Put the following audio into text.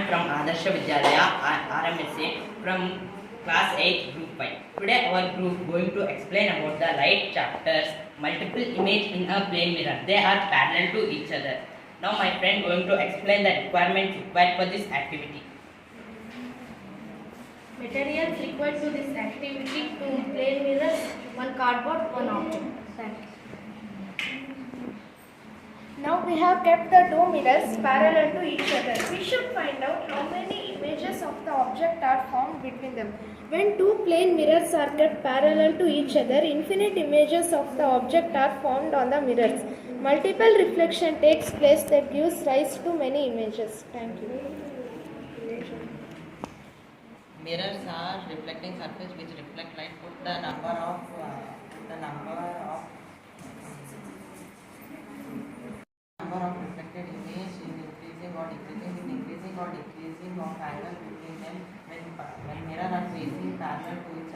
from Adarsha Vidyalaya, RMSA, from class 8, group 5. Today our group going to explain about the light chapters, multiple image in a plane mirror. They are parallel to each other. Now my friend going to explain the requirements required for this activity. Materials required to this activity: 2 plane mirrors, 1 cardboard, 1 object. Thank you. Now we have kept the two mirrors parallel to each other. We should find out how many images of the object are formed between them. When two plane mirrors are kept parallel to each other, infinite images of the object are formed on the mirrors. Multiple reflection takes place that gives rise to many images. Thank you. Mirrors are reflecting surface which reflect light. Put the number of reflected image in increasing or decreasing of angle between them when mirror are facing parallel to each